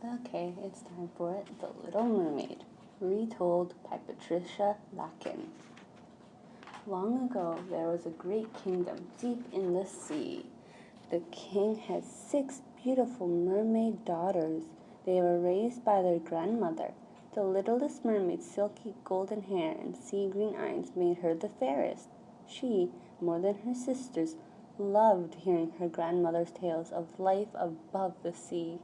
Okay, it's time for it. The Little Mermaid, retold by Patricia Lakin. Long ago, there was a great kingdom deep in the sea. The king had 6 beautiful mermaid daughters. They were raised by their grandmother. The littlest mermaid's silky golden hair and sea green eyes made her the fairest. She, more than her sisters, loved hearing her grandmother's tales of life above the sea.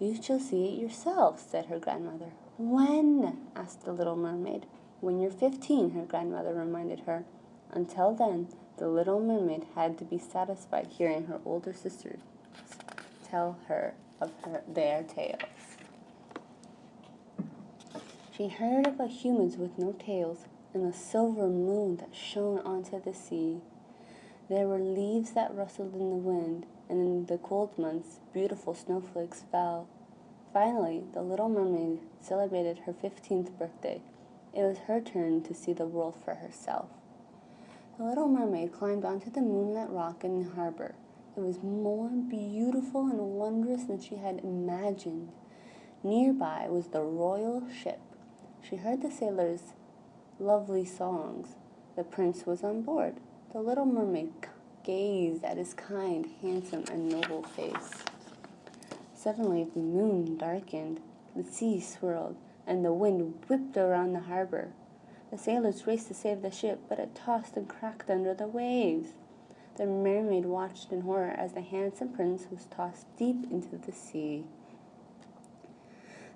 "You shall see it yourself," said her grandmother. "When?" asked the little mermaid. "When you're 15, her grandmother reminded her. Until then, the little mermaid had to be satisfied hearing her older sisters tell her of their tales. She heard about humans with no tails, and the silver moon that shone onto the sea. There were leaves that rustled in the wind, and in the cold months, beautiful snowflakes fell. Finally, the little mermaid celebrated her 15th birthday. It was her turn to see the world for herself. The little mermaid climbed onto the moonlit rock in the harbor. It was more beautiful and wondrous than she had imagined. Nearby was the royal ship. She heard the sailors' lovely songs. The prince was on board. The little mermaid gazed at his kind, handsome, and noble face. Suddenly the moon darkened, the sea swirled, and the wind whipped around the harbor. The sailors raced to save the ship, but it tossed and cracked under the waves. The mermaid watched in horror as the handsome prince was tossed deep into the sea.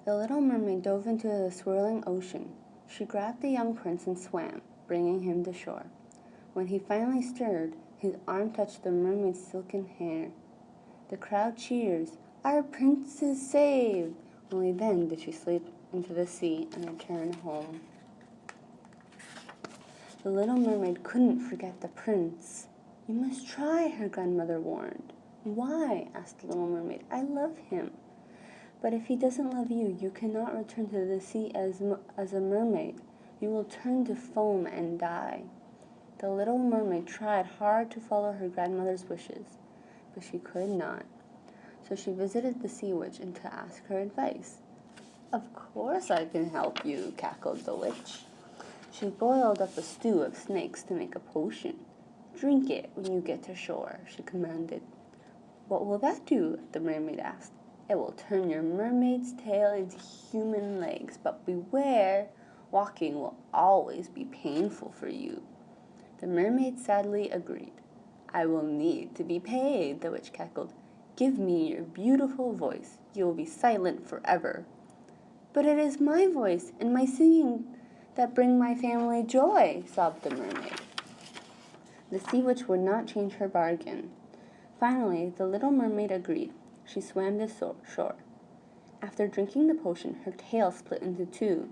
The little mermaid dove into the swirling ocean. She grabbed the young prince and swam, bringing him to shore. When he finally stirred, his arm touched the mermaid's silken hair. The crowd cheers. "Our prince is saved!" Only then did she slip into the sea and return home. The little mermaid couldn't forget the prince. "You must try," her grandmother warned. "Why?" asked the little mermaid. "I love him." "But if he doesn't love you, you cannot return to the sea as a mermaid. You will turn to foam and die." The little mermaid tried hard to follow her grandmother's wishes, but she could not. So she visited the sea witch and to ask her advice. "Of course I can help you," cackled the witch. She boiled up a stew of snakes to make a potion. "Drink it when you get to shore," she commanded. "What will that do?" the mermaid asked. "It will turn your mermaid's tail into human legs, but beware, walking will always be painful for you." The mermaid sadly agreed. "I will need to be paid," the witch cackled. "Give me your beautiful voice. You will be silent forever." "But it is my voice and my singing that bring my family joy," sobbed the mermaid. The sea witch would not change her bargain. Finally, the little mermaid agreed. She swam to shore. After drinking the potion, her tail split into 2.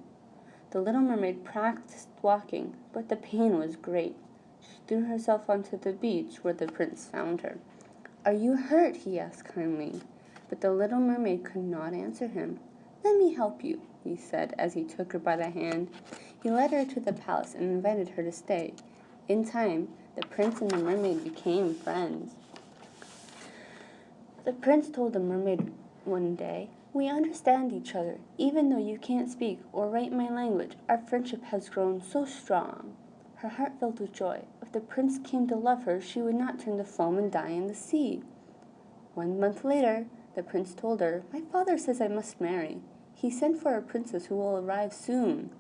The little mermaid practiced walking, but the pain was great. She threw herself onto the beach where the prince found her. "Are you hurt?" he asked kindly. But the little mermaid could not answer him. "Let me help you," he said as he took her by the hand. He led her to the palace and invited her to stay. In time, the prince and the mermaid became friends. The prince told the mermaid one day, "We understand each other. Even though you can't speak or write my language, our friendship has grown so strong." Her heart filled with joy. If the prince came to love her, she would not turn to foam and die in the sea. 1 month later, the prince told her, "My father says I must marry. He sent for a princess who will arrive soon."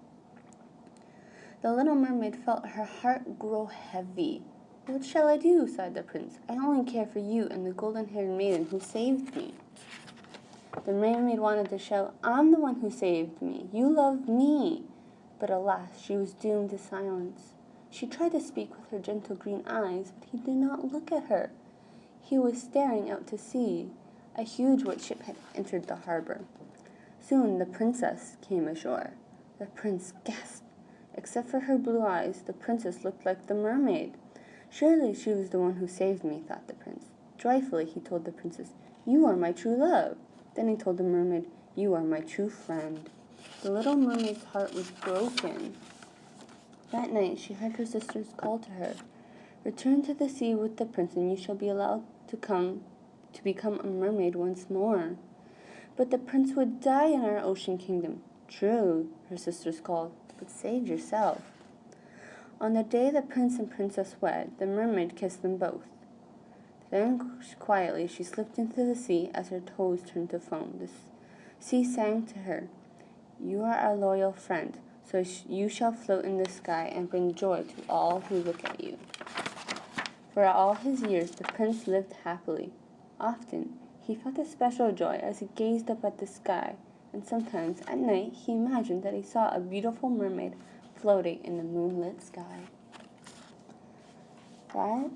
The little mermaid felt her heart grow heavy. "What shall I do?" sighed the prince. "I only care for you and the golden-haired maiden who saved me." The mermaid wanted to shout, "I'm the one who saved me. You love me." But alas, she was doomed to silence. She tried to speak with her gentle green eyes, but he did not look at her. He was staring out to sea. A huge white ship had entered the harbor. Soon the princess came ashore. The prince gasped. Except for her blue eyes, the princess looked like the mermaid. "Surely she was the one who saved me," thought the prince. Joyfully he told the princess, "You are my true love." Then he told the mermaid, "You are my true friend." The little mermaid's heart was broken. That night she heard her sisters call to her, "Return to the sea with the prince and you shall be allowed to become a mermaid once more." But the prince would die in our ocean kingdom. True, her sisters called, but save yourself. On the day the prince and princess wed, the mermaid kissed them both. Then quietly she slipped into the sea as her toes turned to foam. The sea sang to her, "You are our loyal friend, so you shall float in the sky and bring joy to all who look at you." For all his years, the prince lived happily. Often, he felt a special joy as he gazed up at the sky, and sometimes at night he imagined that he saw a beautiful mermaid floating in the moonlit sky. That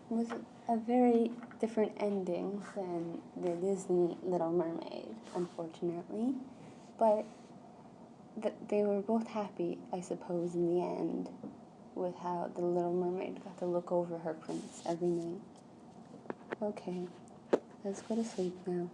was a very different ending than the Disney Little Mermaid, unfortunately, but they were both happy, I suppose, in the end, with how the Little Mermaid got to look over her prince every night. Okay, let's go to sleep now.